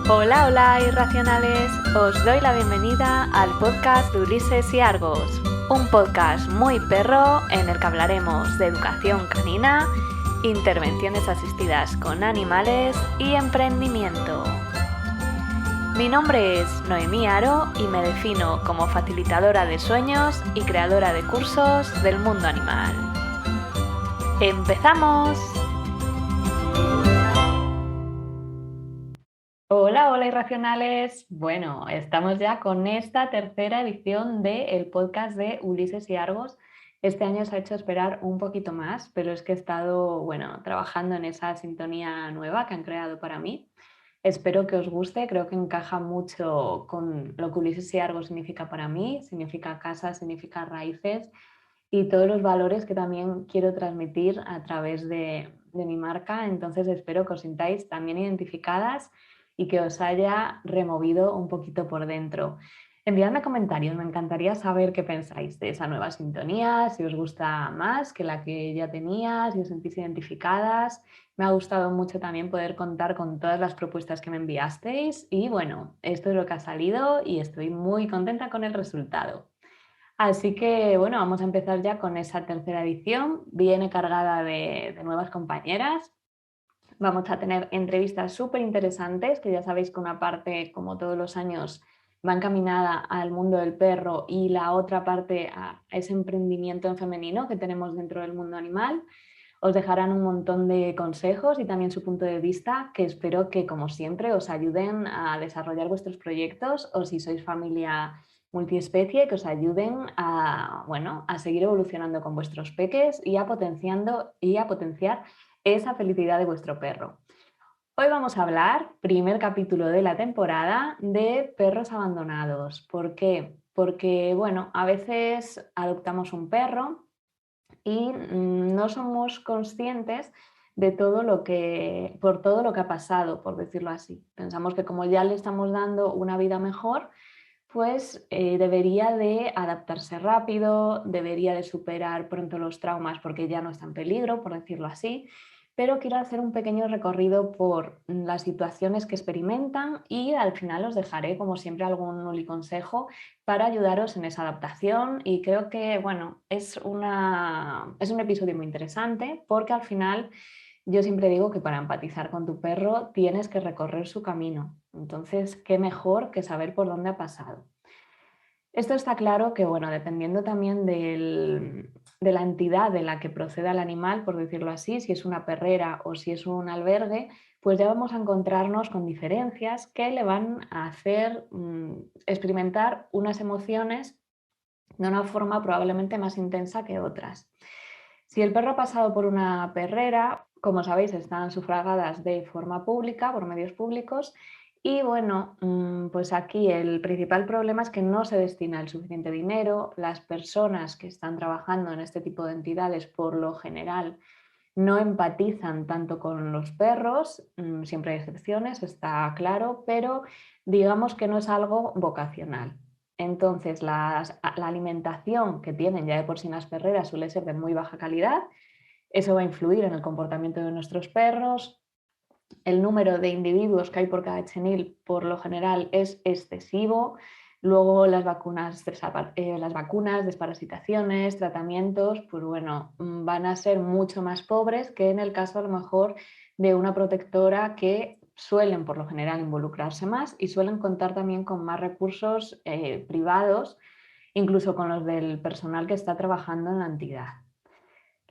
Hola, hola, irracionales. Os doy la bienvenida al podcast de Ulises y Argos, un podcast muy perro en el que hablaremos de educación canina, intervenciones asistidas con animales y emprendimiento. Mi nombre es Noemí Aro y me defino como facilitadora de sueños y creadora de cursos del mundo animal. ¡Empezamos! Hola, hola irracionales. Bueno, estamos ya con esta tercera edición del podcast de Ulises y Argos. Este año se ha hecho esperar un poquito más, pero es que he estado, trabajando en esa sintonía nueva que han creado para mí. Espero que os guste, creo que encaja mucho con lo que Ulises y Argos significa para mí, significa casa, significa raíces y todos los valores que también quiero transmitir a través de mi marca. Entonces espero que os sintáis también identificadas y que os haya removido un poquito por dentro. Enviadme comentarios, me encantaría saber qué pensáis de esa nueva sintonía, si os gusta más que la que ya tenía, si os sentís identificadas. Me ha gustado mucho también poder contar con todas las propuestas que me enviasteis y bueno, esto es lo que ha salido y estoy muy contenta con el resultado. Así que bueno, vamos a empezar ya con esa tercera edición. Viene cargada de nuevas compañeras. Vamos a tener entrevistas súper interesantes, que ya sabéis que una parte, como todos los años, va encaminada al mundo del perro y la otra parte a ese emprendimiento en femenino que tenemos dentro del mundo animal. Os dejarán un montón de consejos y también su punto de vista, que espero que, como siempre, os ayuden a desarrollar vuestros proyectos o si sois familia multiespecie, que os ayuden a seguir evolucionando con vuestros peques y a potenciar esa felicidad de vuestro perro. Hoy vamos a hablar, primer capítulo de la temporada, de perros abandonados. ¿Por qué? Porque, bueno, a veces adoptamos un perro y no somos conscientes de por todo lo que ha pasado, por decirlo así. Pensamos que como ya le estamos dando una vida mejor, pues debería de adaptarse rápido, debería de superar pronto los traumas porque ya no está en peligro, por decirlo así, pero quiero hacer un pequeño recorrido por las situaciones que experimentan y al final os dejaré, como siempre, algún consejo para ayudaros en esa adaptación y creo que, bueno, es un episodio muy interesante porque al final yo siempre digo que para empatizar con tu perro tienes que recorrer su camino. Entonces, ¿qué mejor que saber por dónde ha pasado? Esto está claro que, bueno, dependiendo también de la entidad de la que proceda el animal, por decirlo así, si es una perrera o si es un albergue, pues ya vamos a encontrarnos con diferencias que le van a hacer experimentar unas emociones de una forma probablemente más intensa que otras. Si el perro ha pasado por una perrera, como sabéis, están sufragadas de forma pública, por medios públicos, y bueno, pues aquí el principal problema es que no se destina el suficiente dinero, las personas que están trabajando en este tipo de entidades por lo general no empatizan tanto con los perros, siempre hay excepciones, está claro, pero digamos que no es algo vocacional. Entonces, la alimentación que tienen ya de por sí las perreras suele ser de muy baja calidad. Eso va a influir en el comportamiento de nuestros perros. El número de individuos que hay por cada chenil, por lo general, es excesivo. Luego las vacunas, desparasitaciones, tratamientos, pues bueno, van a ser mucho más pobres que en el caso a lo mejor de una protectora que suelen por lo general involucrarse más y suelen contar también con más recursos privados, incluso con los del personal que está trabajando en la entidad.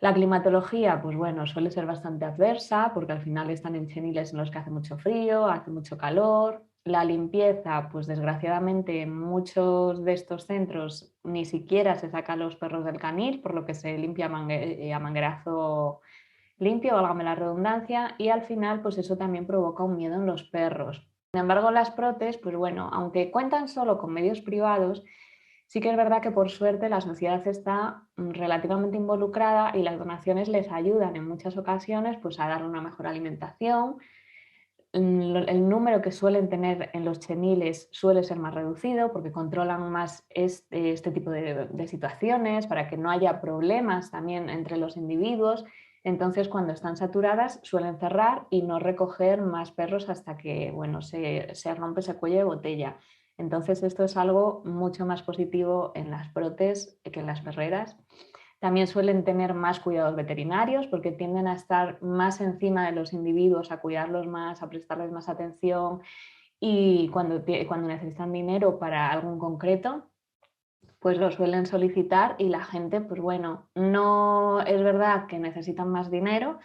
La climatología, pues bueno, suele ser bastante adversa porque al final están en cheniles en los que hace mucho frío, hace mucho calor. La limpieza, pues desgraciadamente en muchos de estos centros ni siquiera se sacan los perros del canil, por lo que se limpia a manguerazo limpio, válgame la redundancia, y al final pues eso también provoca un miedo en los perros. Sin embargo, las protes, pues bueno, aunque cuentan solo con medios privados, sí que es verdad que por suerte la sociedad está relativamente involucrada y las donaciones les ayudan en muchas ocasiones pues, a darle una mejor alimentación. El número que suelen tener en los cheniles suele ser más reducido porque controlan más este tipo de situaciones para que no haya problemas también entre los individuos. Entonces, cuando están saturadas, suelen cerrar y no recoger más perros hasta que, bueno, se rompe ese cuello de botella. Entonces, esto es algo mucho más positivo en las protes que en las perreras. También suelen tener más cuidados veterinarios porque tienden a estar más encima de los individuos, a cuidarlos más, a prestarles más atención, y cuando necesitan dinero para algo en concreto, pues lo suelen solicitar y la gente, pues bueno, no es verdad que necesitan más dinero,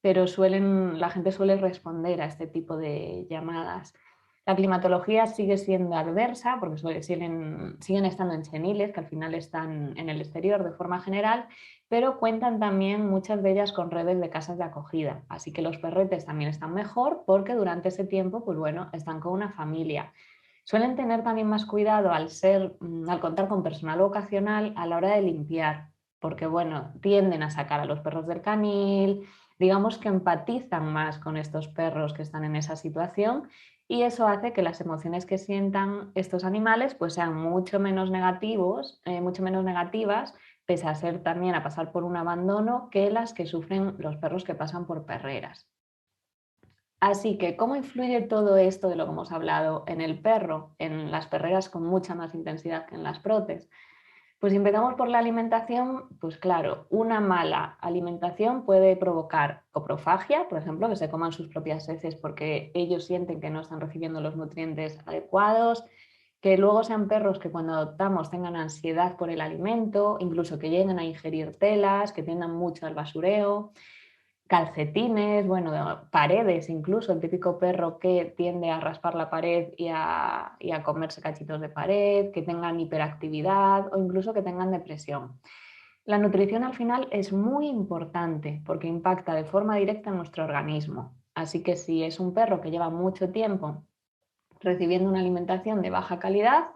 pero la gente suele responder a este tipo de llamadas. La climatología sigue siendo adversa porque siguen estando en cheniles, que al final están en el exterior de forma general, pero cuentan también muchas de ellas con redes de casas de acogida. Así que los perretes también están mejor porque durante ese tiempo, pues bueno, están con una familia. Suelen tener también más cuidado al contar con personal ocasional a la hora de limpiar, porque bueno, tienden a sacar a los perros del canil, digamos que empatizan más con estos perros que están en esa situación, y eso hace que las emociones que sientan estos animales pues sean mucho menos negativas, pese a pasar por un abandono, que las que sufren los perros que pasan por perreras. Así que, ¿cómo influye todo esto de lo que hemos hablado en el perro, en las perreras con mucha más intensidad que en las protes? Pues si empezamos por la alimentación, pues claro, una mala alimentación puede provocar coprofagia, por ejemplo, que se coman sus propias heces porque ellos sienten que no están recibiendo los nutrientes adecuados, que luego sean perros que cuando adoptamos tengan ansiedad por el alimento, incluso que lleguen a ingerir telas, que tiendan mucho al basureo, calcetines, bueno, paredes, incluso el típico perro que tiende a raspar la pared y a comerse cachitos de pared, que tengan hiperactividad o incluso que tengan depresión. La nutrición al final es muy importante porque impacta de forma directa en nuestro organismo. Así que si es un perro que lleva mucho tiempo recibiendo una alimentación de baja calidad,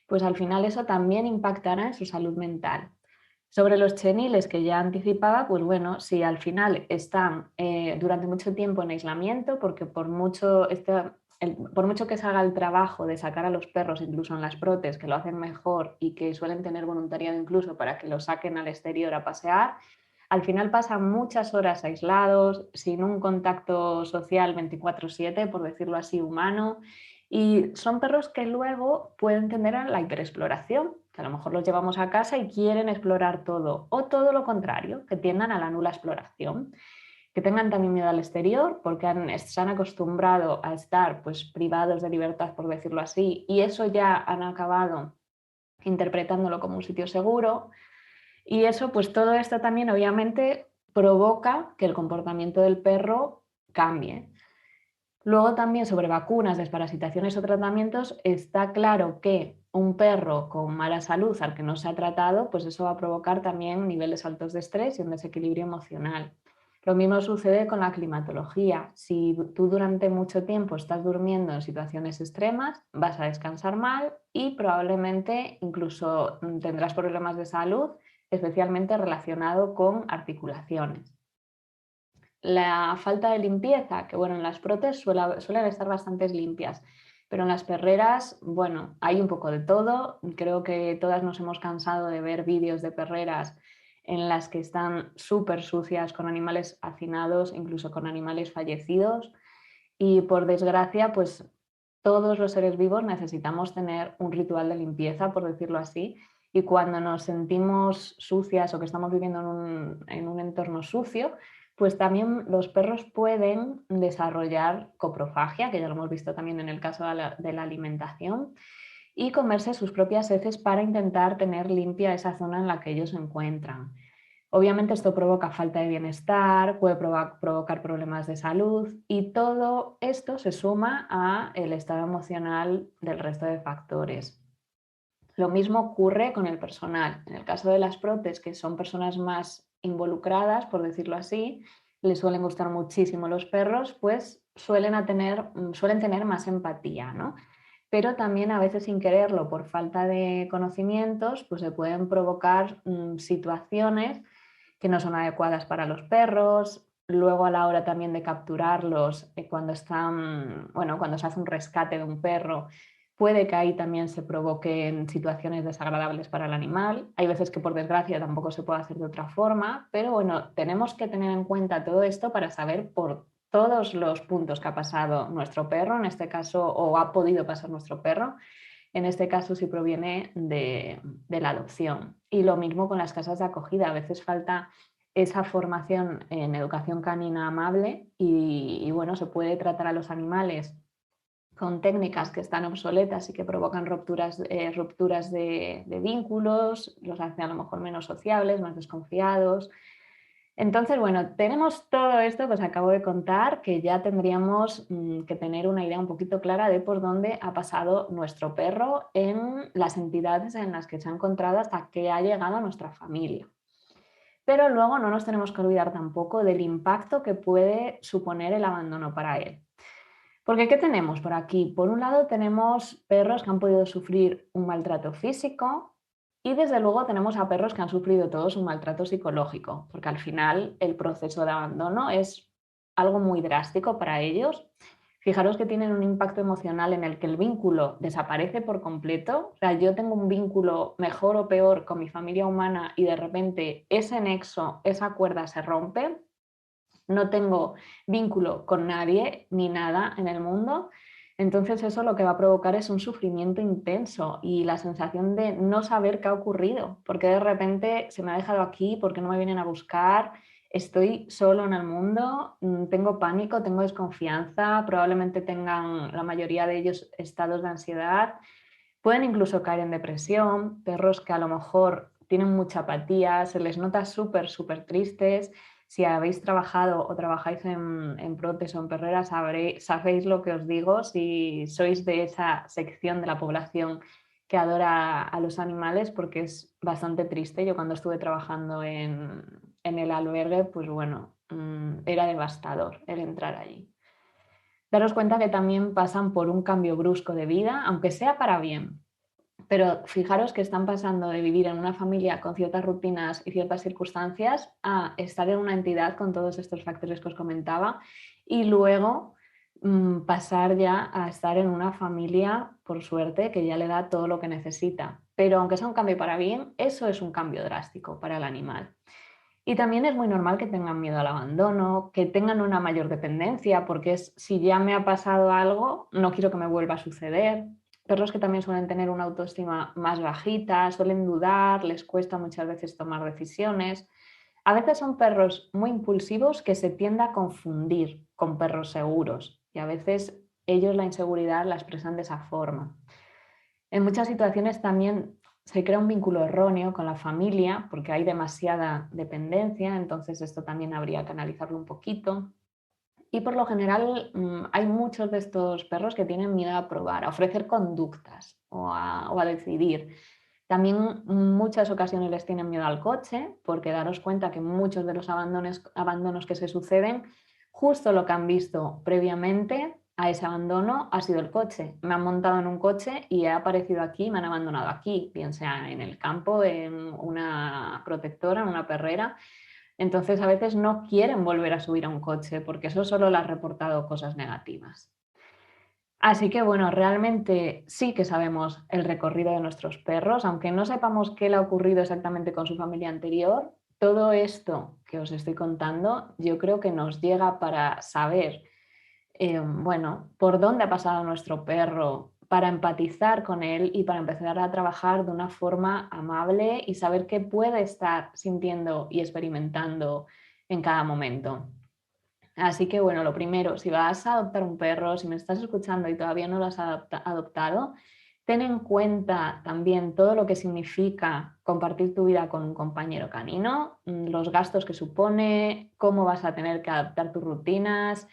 pues al final eso también impactará en su salud mental. Sobre los cheniles que ya anticipaba, pues bueno, si al final están durante mucho tiempo en aislamiento, porque por mucho que se haga el trabajo de sacar a los perros, incluso en las protes, que lo hacen mejor y que suelen tener voluntariado incluso para que los saquen al exterior a pasear, al final pasan muchas horas aislados, sin un contacto social 24/7, por decirlo así, humano, y son perros que luego pueden tender a la hiperexploración, que a lo mejor los llevamos a casa y quieren explorar todo, o todo lo contrario, que tiendan a la nula exploración, que tengan también miedo al exterior porque se han acostumbrado a estar pues, privados de libertad, por decirlo así, y eso ya han acabado interpretándolo como un sitio seguro. Y eso, pues todo esto también obviamente provoca que el comportamiento del perro cambie. Luego también sobre vacunas, desparasitaciones o tratamientos, está claro que un perro con mala salud al que no se ha tratado, pues eso va a provocar también niveles altos de estrés y un desequilibrio emocional. Lo mismo sucede con la climatología. Si tú durante mucho tiempo estás durmiendo en situaciones extremas, vas a descansar mal y probablemente incluso tendrás problemas de salud, especialmente relacionado con articulaciones. La falta de limpieza, que bueno, en las protes suelen estar bastante limpias, pero en las perreras, bueno, hay un poco de todo. Creo que todas nos hemos cansado de ver vídeos de perreras en las que están súper sucias, con animales hacinados, incluso con animales fallecidos. Y por desgracia, pues todos los seres vivos necesitamos tener un ritual de limpieza, por decirlo así. Y cuando nos sentimos sucias o que estamos viviendo en un entorno sucio, pues también los perros pueden desarrollar coprofagia, que ya lo hemos visto también en el caso de la alimentación, y comerse sus propias heces para intentar tener limpia esa zona en la que ellos se encuentran. Obviamente esto provoca falta de bienestar, puede provocar problemas de salud y todo esto se suma al estado emocional del resto de factores. Lo mismo ocurre con el personal. En el caso de las protes, que son personas más involucradas, por decirlo así, les suelen gustar muchísimo los perros, pues suelen tener más empatía, ¿no? Pero también a veces sin quererlo, por falta de conocimientos, pues se pueden provocar situaciones que no son adecuadas para los perros. Luego a la hora también de capturarlos, cuando se hace un rescate de un perro, Puede que ahí también se provoquen situaciones desagradables para el animal. Hay veces que por desgracia tampoco se puede hacer de otra forma, pero bueno, tenemos que tener en cuenta todo esto para saber por todos los puntos que ha pasado nuestro perro, en este caso, o ha podido pasar nuestro perro, en este caso si proviene de la adopción. Y lo mismo con las casas de acogida, a veces falta esa formación en educación canina amable y bueno, se puede tratar a los animales con técnicas que están obsoletas y que provocan rupturas de vínculos, los hacen a lo mejor menos sociables, más desconfiados. Entonces, bueno, tenemos todo esto que os acabo de contar, que ya tendríamos que tener una idea un poquito clara de por dónde ha pasado nuestro perro en las entidades en las que se ha encontrado hasta que ha llegado a nuestra familia. Pero luego no nos tenemos que olvidar tampoco del impacto que puede suponer el abandono para él. Porque ¿qué tenemos por aquí? Por un lado tenemos perros que han podido sufrir un maltrato físico y desde luego tenemos a perros que han sufrido todos un maltrato psicológico, porque al final el proceso de abandono es algo muy drástico para ellos. Fijaros que tienen un impacto emocional en el que el vínculo desaparece por completo. O sea, yo tengo un vínculo mejor o peor con mi familia humana y de repente ese nexo, esa cuerda se rompe. No tengo vínculo con nadie ni nada en el mundo. Entonces eso lo que va a provocar es un sufrimiento intenso y la sensación de no saber qué ha ocurrido, porque de repente se me ha dejado aquí, porque no me vienen a buscar, estoy solo en el mundo, tengo pánico, tengo desconfianza, probablemente tengan la mayoría de ellos estados de ansiedad, pueden incluso caer en depresión, perros que a lo mejor tienen mucha apatía, se les nota súper tristes. Si habéis trabajado o trabajáis en Protes o en Perreras, sabéis lo que os digo. Si sois de esa sección de la población que adora a los animales, porque es bastante triste. Yo cuando estuve trabajando en el albergue, pues bueno, era devastador el entrar allí. Daros cuenta que también pasan por un cambio brusco de vida, aunque sea para bien. Pero fijaros que están pasando de vivir en una familia con ciertas rutinas y ciertas circunstancias a estar en una entidad con todos estos factores que os comentaba y luego pasar ya a estar en una familia, por suerte, que ya le da todo lo que necesita. Pero aunque sea un cambio para bien, eso es un cambio drástico para el animal. Y también es muy normal que tengan miedo al abandono, que tengan una mayor dependencia, porque es si ya me ha pasado algo, no quiero que me vuelva a suceder. Perros que también suelen tener una autoestima más bajita, suelen dudar, les cuesta muchas veces tomar decisiones. A veces son perros muy impulsivos que se tiende a confundir con perros seguros y a veces ellos la inseguridad la expresan de esa forma. En muchas situaciones también se crea un vínculo erróneo con la familia porque hay demasiada dependencia, entonces esto también habría que analizarlo un poquito. Y por lo general hay muchos de estos perros que tienen miedo a probar, a ofrecer conductas o a decidir. También muchas ocasiones les tienen miedo al coche, porque daros cuenta que muchos de los abandonos que se suceden, justo lo que han visto previamente a ese abandono ha sido el coche. Me han montado en un coche y he aparecido aquí y me han abandonado aquí, bien sea en el campo, en una protectora, en una perrera. Entonces a veces no quieren volver a subir a un coche porque eso solo le ha reportado cosas negativas. Así que bueno, realmente sí que sabemos el recorrido de nuestros perros, aunque no sepamos qué le ha ocurrido exactamente con su familia anterior, todo esto que os estoy contando yo creo que nos llega para saber, bueno, por dónde ha pasado nuestro perro, para empatizar con él y para empezar a trabajar de una forma amable y saber qué puede estar sintiendo y experimentando en cada momento. Así que bueno, lo primero, si vas a adoptar un perro, si me estás escuchando y todavía no lo has adoptado, ten en cuenta también todo lo que significa compartir tu vida con un compañero canino, los gastos que supone, cómo vas a tener que adaptar tus rutinas,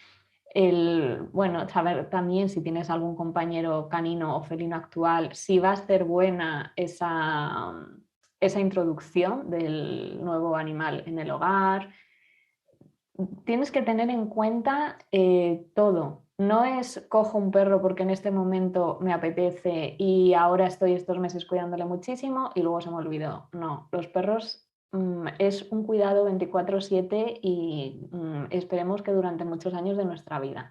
bueno, saber también si tienes algún compañero canino o felino actual, si va a ser buena esa introducción del nuevo animal en el hogar. Tienes que tener en cuenta todo. No es cojo un perro porque en este momento me apetece y ahora estoy estos meses cuidándole muchísimo y luego se me olvidó. No, los perros es un cuidado 24/7 y esperemos que durante muchos años de nuestra vida.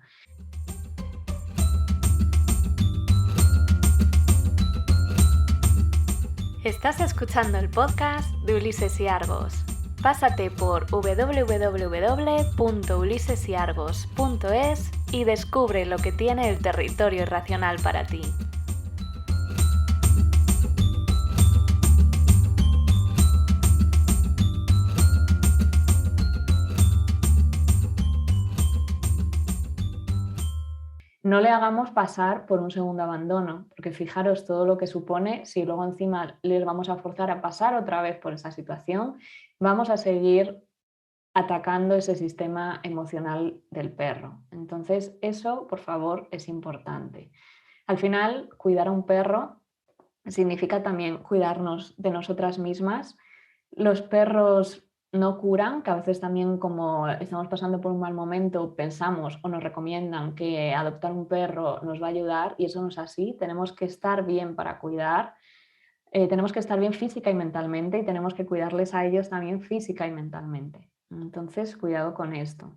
Estás escuchando el podcast de Ulises y Argos. Pásate por www.ulisesyargos.es y descubre lo que tiene el territorio irracional para ti. No le hagamos pasar por un segundo abandono, porque fijaros todo lo que supone si luego encima les vamos a forzar a pasar otra vez por esa situación, vamos a seguir atacando ese sistema emocional del perro. Entonces, eso, por favor, es importante. Al final, cuidar a un perro significa también cuidarnos de nosotras mismas. Los perros no curan, que a veces también como estamos pasando por un mal momento pensamos o nos recomiendan que adoptar un perro nos va a ayudar y eso no es así. Tenemos que estar bien para cuidar, tenemos que estar bien física y mentalmente y tenemos que cuidarles a ellos también física y mentalmente. Entonces, cuidado con esto.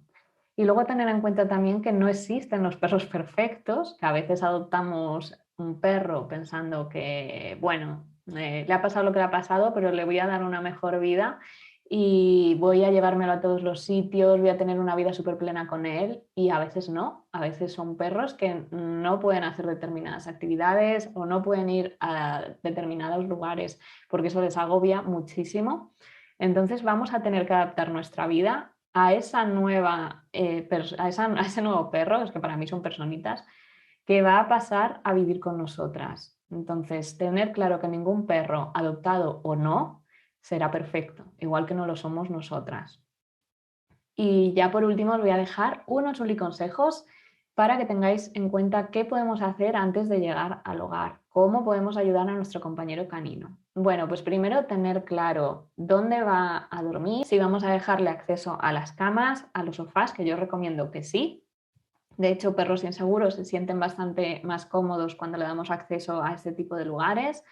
Y luego tener en cuenta también que no existen los perros perfectos, que a veces adoptamos un perro pensando que, bueno, le ha pasado lo que le ha pasado, pero le voy a dar una mejor vida y voy a llevármelo a todos los sitios, voy a tener una vida súper plena con él y a veces no, a veces son perros que no pueden hacer determinadas actividades o no pueden ir a determinados lugares porque eso les agobia muchísimo. Entonces vamos a tener que adaptar nuestra vida a esa nueva, a ese nuevo perro, es que para mí son personitas, que va a pasar a vivir con nosotras. Entonces, tener claro que ningún perro, adoptado o no, será perfecto, igual que no lo somos nosotras. Y ya por último os voy a dejar unos consejos para que tengáis en cuenta qué podemos hacer antes de llegar al hogar, cómo podemos ayudar a nuestro compañero canino. Bueno, pues primero tener claro dónde va a dormir, si vamos a dejarle acceso a las camas, a los sofás, que yo recomiendo que sí. De hecho, perros inseguros se sienten bastante más cómodos cuando le damos acceso a este tipo de lugares.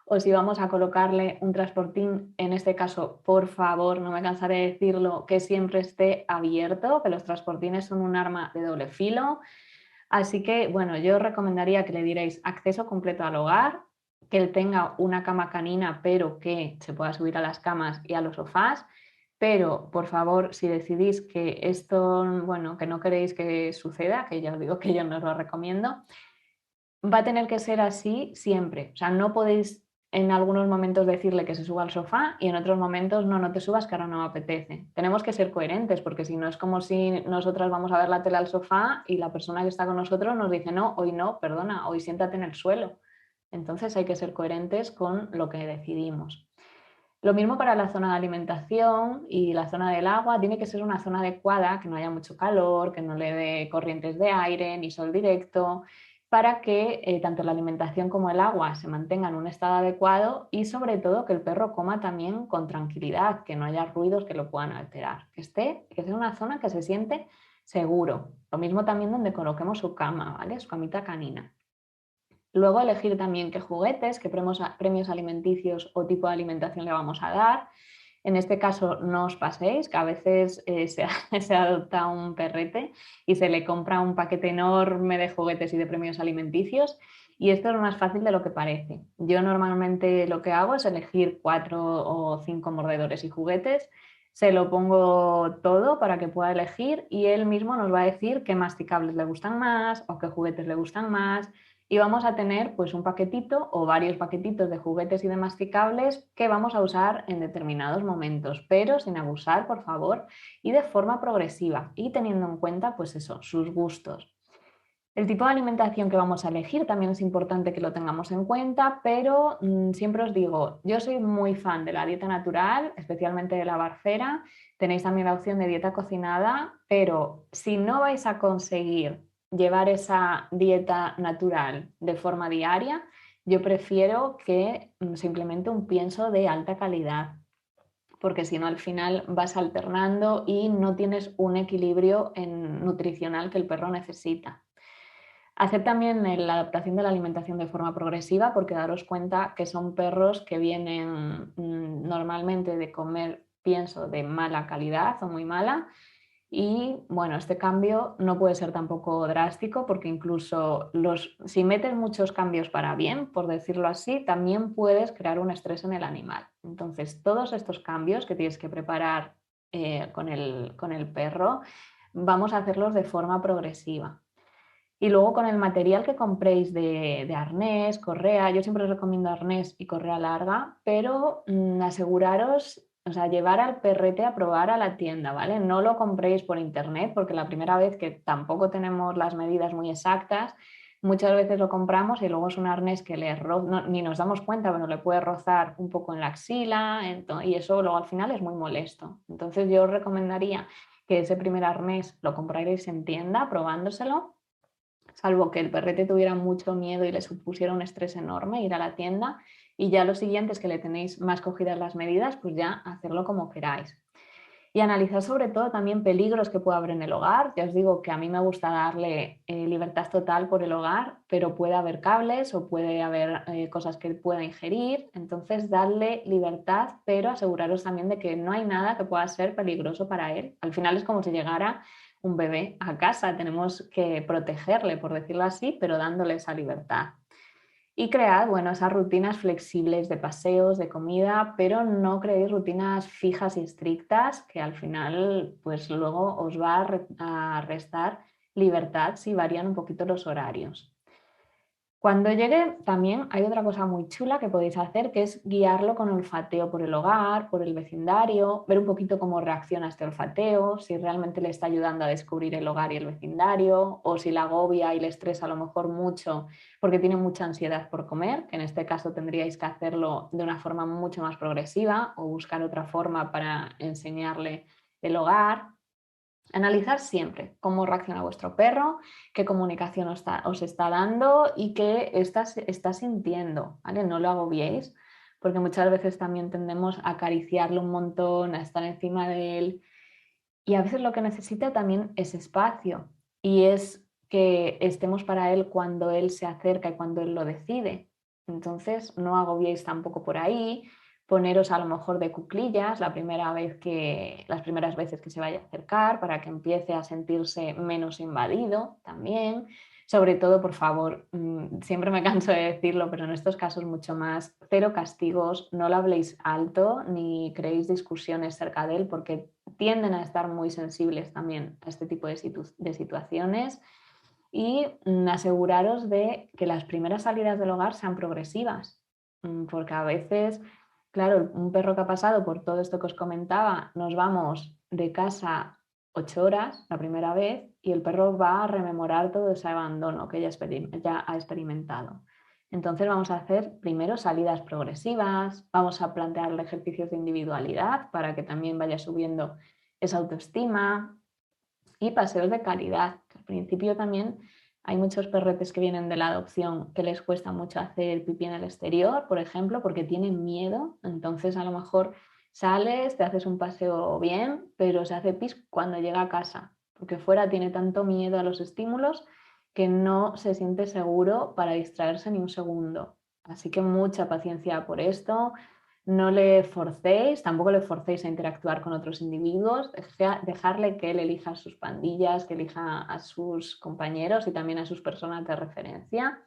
O si vamos a colocarle un transportín, en este caso, por favor, no me cansaré de decirlo, que siempre esté abierto, que los transportines son un arma de doble filo. Así que, bueno, yo recomendaría que le dierais acceso completo al hogar, que él tenga una cama canina, pero que se pueda subir a las camas y a los sofás. Pero, por favor, si decidís que esto, bueno, que no queréis que suceda, que ya os digo que yo no os lo recomiendo, va a tener que ser así siempre. O sea, no podéis en algunos momentos decirle que se suba al sofá y en otros momentos no, no te subas que ahora no me apetece. Tenemos que ser coherentes porque si no es como si nosotras vamos a ver la tele al sofá y la persona que está con nosotros nos dice no, hoy no, perdona, hoy siéntate en el suelo. Entonces hay que ser coherentes con lo que decidimos. Lo mismo para la zona de alimentación y la zona del agua, tiene que ser una zona adecuada, que no haya mucho calor, que no le dé corrientes de aire ni sol directo, para que tanto la alimentación como el agua se mantengan en un estado adecuado y sobre todo que el perro coma también con tranquilidad, que no haya ruidos que lo puedan alterar, que sea una zona que se siente seguro. Lo mismo también donde coloquemos su cama, ¿vale? Su camita canina. Luego elegir también qué juguetes, qué premios alimenticios o tipo de alimentación le vamos a dar. En este caso no os paséis, que a veces se adopta un perrete y se le compra un paquete enorme de juguetes y de premios alimenticios y esto es más fácil de lo que parece. Yo normalmente lo que hago es elegir 4 o 5 mordedores y juguetes, se lo pongo todo para que pueda elegir y él mismo nos va a decir qué masticables le gustan más o qué juguetes le gustan más y vamos a tener pues un paquetito o varios paquetitos de juguetes y de masticables que vamos a usar en determinados momentos, pero sin abusar, por favor, y de forma progresiva y teniendo en cuenta pues eso, sus gustos. El tipo de alimentación que vamos a elegir también es importante que lo tengamos en cuenta, pero siempre os digo, yo soy muy fan de la dieta natural, especialmente de la barfera. Tenéis también la opción de dieta cocinada, pero si no vais a conseguir llevar esa dieta natural de forma diaria, yo prefiero que simplemente un pienso de alta calidad, porque si no al final vas alternando y no tienes un equilibrio nutricional que el perro necesita. Hacer también la adaptación de la alimentación de forma progresiva, porque daros cuenta que son perros que vienen normalmente de comer, pienso, de mala calidad o muy mala, Y bueno, este cambio no puede ser tampoco drástico porque incluso si metes muchos cambios para bien, por decirlo así, también puedes crear un estrés en el animal. Entonces, todos estos cambios que tienes que preparar con el perro, vamos a hacerlos de forma progresiva. Y luego con el material que compréis de arnés, correa, yo siempre os recomiendo arnés y correa larga, pero aseguraros, o sea, llevar al perrete a probar a la tienda, ¿vale? No lo compréis por internet porque la primera vez que tampoco tenemos las medidas muy exactas, muchas veces lo compramos y luego es un arnés que ni nos damos cuenta, pero le puede rozar un poco en la axila y eso luego al final es muy molesto. Entonces yo os recomendaría que ese primer arnés lo compraréis en tienda probándoselo, salvo que el perrete tuviera mucho miedo y le supusiera un estrés enorme ir a la tienda, y ya los siguientes que le tenéis más cogidas las medidas, pues ya hacerlo como queráis. Y analizar sobre todo también peligros que pueda haber en el hogar. Ya os digo que a mí me gusta darle libertad total por el hogar, pero puede haber cables o puede haber cosas que pueda ingerir. Entonces, darle libertad, pero aseguraros también de que no hay nada que pueda ser peligroso para él. Al final es como si llegara un bebé a casa. Tenemos que protegerle, por decirlo así, pero dándole esa libertad. Y cread, bueno, esas rutinas flexibles de paseos, de comida, pero no creéis rutinas fijas y estrictas que al final, pues luego os va a restar libertad si varían un poquito los horarios. Cuando llegue, también hay otra cosa muy chula que podéis hacer, que es guiarlo con olfateo por el hogar, por el vecindario, ver un poquito cómo reacciona este olfateo, si realmente le está ayudando a descubrir el hogar y el vecindario, o si la agobia y le estresa a lo mejor mucho porque tiene mucha ansiedad por comer, que en este caso tendríais que hacerlo de una forma mucho más progresiva o buscar otra forma para enseñarle el hogar. Analizar siempre cómo reacciona vuestro perro, qué comunicación os está dando y qué está sintiendo, ¿vale? No lo agobiéis, porque muchas veces también tendemos a acariciarlo un montón, a estar encima de él, y a veces lo que necesita también es espacio y es que estemos para él cuando él se acerca y cuando él lo decide. Entonces, no agobiéis tampoco por ahí, poneros a lo mejor de cuclillas las primeras veces que se vaya a acercar para que empiece a sentirse menos invadido también. Sobre todo, por favor, siempre me canso de decirlo, pero en estos casos mucho más, cero castigos, no lo habléis alto ni creéis discusiones cerca de él porque tienden a estar muy sensibles también a este tipo de situaciones. Y aseguraros de que las primeras salidas del hogar sean progresivas, porque a veces, claro, un perro que ha pasado por todo esto que os comentaba, nos vamos de casa 8 horas la primera vez y el perro va a rememorar todo ese abandono que ya ha experimentado. Entonces vamos a hacer primero salidas progresivas, vamos a plantearle ejercicios de individualidad para que también vaya subiendo esa autoestima, y paseos de calidad. Al principio también hay muchos perretes que vienen de la adopción que les cuesta mucho hacer pipí en el exterior, por ejemplo, porque tienen miedo. Entonces a lo mejor sales, te haces un paseo bien, pero se hace pis cuando llega a casa, porque fuera tiene tanto miedo a los estímulos que no se siente seguro para distraerse ni un segundo. Así que mucha paciencia por esto. No le forcéis, tampoco le forcéis a interactuar con otros individuos, dejarle que él elija sus pandillas, que elija a sus compañeros y también a sus personas de referencia.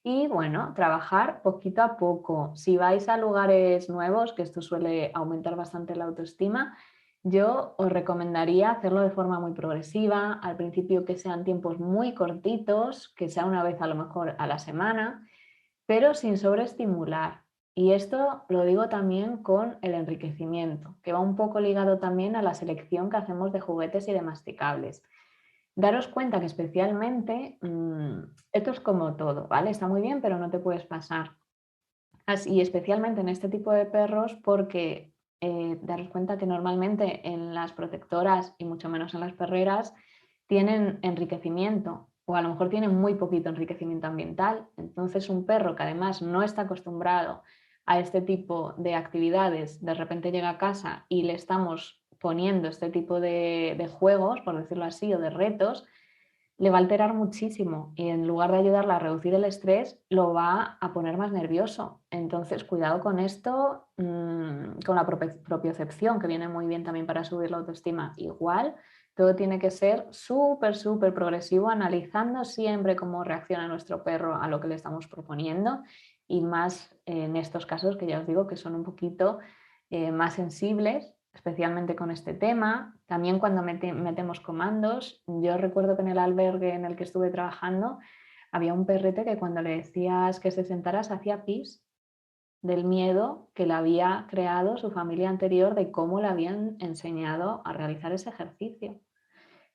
Y bueno, trabajar poquito a poco. Si vais a lugares nuevos, que esto suele aumentar bastante la autoestima, yo os recomendaría hacerlo de forma muy progresiva. Al principio que sean tiempos muy cortitos, que sea una vez a lo mejor a la semana, pero sin sobreestimular. Y esto lo digo también con el enriquecimiento, que va un poco ligado también a la selección que hacemos de juguetes y de masticables. Daros cuenta que especialmente, esto es como todo, ¿vale? Está muy bien, pero no te puedes pasar. Y especialmente en este tipo de perros porque daros cuenta que normalmente en las protectoras y mucho menos en las perreras tienen enriquecimiento o a lo mejor tienen muy poquito enriquecimiento ambiental. Entonces un perro que además no está acostumbrado a este tipo de actividades, de repente llega a casa y le estamos poniendo este tipo de juegos, por decirlo así, o de retos, le va a alterar muchísimo y en lugar de ayudarla a reducir el estrés, lo va a poner más nervioso. Entonces, cuidado con esto, con la propiocepción, que viene muy bien también para subir la autoestima. Igual, Todo tiene que ser súper, súper progresivo, analizando siempre cómo reacciona nuestro perro a lo que le estamos proponiendo, y más en estos casos que ya os digo que son un poquito más sensibles, especialmente con este tema. También cuando metemos comandos. Yo recuerdo que en el albergue en el que estuve trabajando había un perrete que cuando le decías que se sentara se hacía pis del miedo que le había creado su familia anterior de cómo le habían enseñado a realizar ese ejercicio.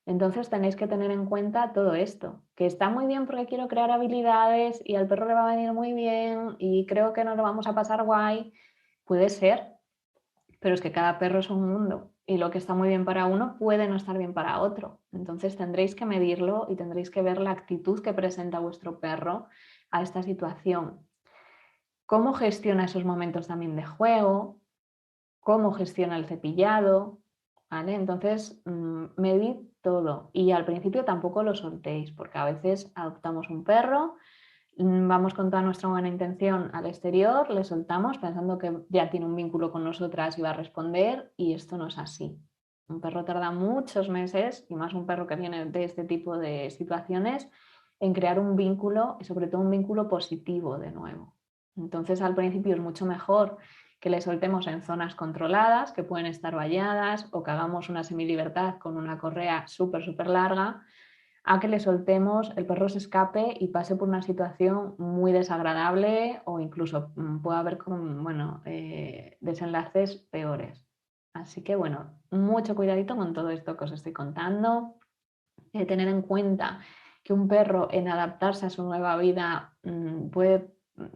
Entonces tenéis que tener en cuenta todo esto, que está muy bien porque quiero crear habilidades y al perro le va a venir muy bien y creo que nos lo vamos a pasar guay. Puede ser, pero es que cada perro es un mundo y lo que está muy bien para uno puede no estar bien para otro. Entonces tendréis que medirlo y tendréis que ver la actitud que presenta vuestro perro a esta situación. Cómo gestiona esos momentos también de juego, cómo gestiona el cepillado, ¿vale? Entonces, medid todo y al principio tampoco lo soltéis, porque a veces adoptamos un perro, vamos con toda nuestra buena intención al exterior, le soltamos pensando que ya tiene un vínculo con nosotras y va a responder, y esto no es así. Un perro tarda muchos meses, y más un perro que viene de este tipo de situaciones, en crear un vínculo, y sobre todo un vínculo positivo de nuevo. Entonces al principio es mucho mejor que le soltemos en zonas controladas, que pueden estar valladas, o que hagamos una semilibertad con una correa súper, súper larga, a que le soltemos, el perro se escape y pase por una situación muy desagradable, o incluso pueda haber desenlaces peores. Así que bueno, mucho cuidadito con todo esto que os estoy contando. Tener en cuenta que un perro en adaptarse a su nueva vida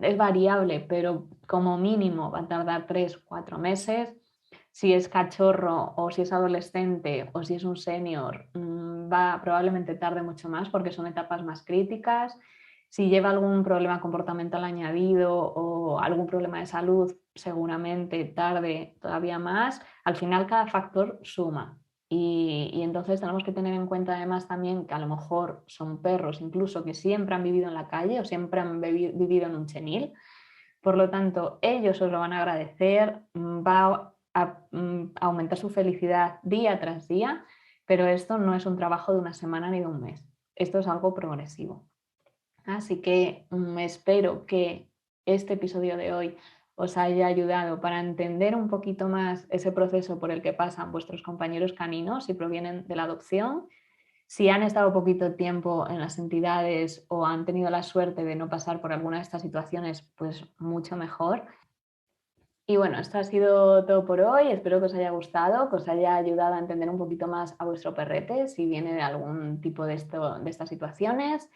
es variable, pero como mínimo va a tardar 3-4 meses. Si es cachorro o si es adolescente o si es un senior, probablemente tarde mucho más porque son etapas más críticas. Si lleva algún problema comportamental añadido o algún problema de salud, seguramente tarde todavía más. Al final cada factor suma. Y entonces tenemos que tener en cuenta además también que a lo mejor son perros incluso que siempre han vivido en la calle o siempre han vivido en un chenil. Por lo tanto, ellos os lo van a agradecer, va a aumentar su felicidad día tras día, pero esto no es un trabajo de una semana ni de un mes. Esto es algo progresivo. Así que espero que este episodio de hoy os haya ayudado para entender un poquito más ese proceso por el que pasan vuestros compañeros caninos si provienen de la adopción. Si han estado poquito tiempo en las entidades o han tenido la suerte de no pasar por alguna de estas situaciones, pues mucho mejor. Y bueno, esto ha sido todo por hoy. Espero que os haya gustado, que os haya ayudado a entender un poquito más a vuestro perrete si viene de algún tipo de estas situaciones.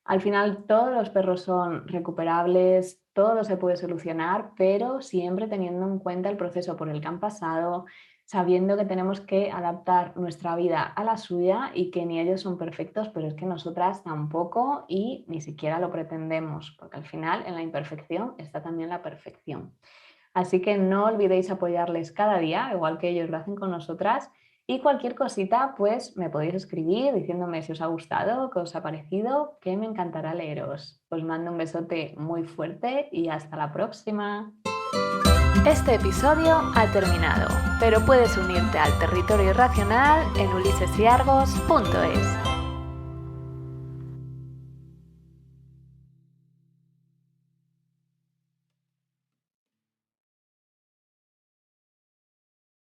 Al final todos los perros son recuperables, todo se puede solucionar, pero siempre teniendo en cuenta el proceso por el que han pasado, sabiendo que tenemos que adaptar nuestra vida a la suya y que ni ellos son perfectos, pero es que nosotras tampoco y ni siquiera lo pretendemos, porque al final en la imperfección está también la perfección. Así que no olvidéis apoyarles cada día, igual que ellos lo hacen con nosotras. Y cualquier cosita, pues me podéis escribir diciéndome si os ha gustado, qué os ha parecido, que me encantará leeros. Os mando un besote muy fuerte y hasta la próxima. Este episodio ha terminado, pero puedes unirte al territorio irracional en ulisesyargos.es.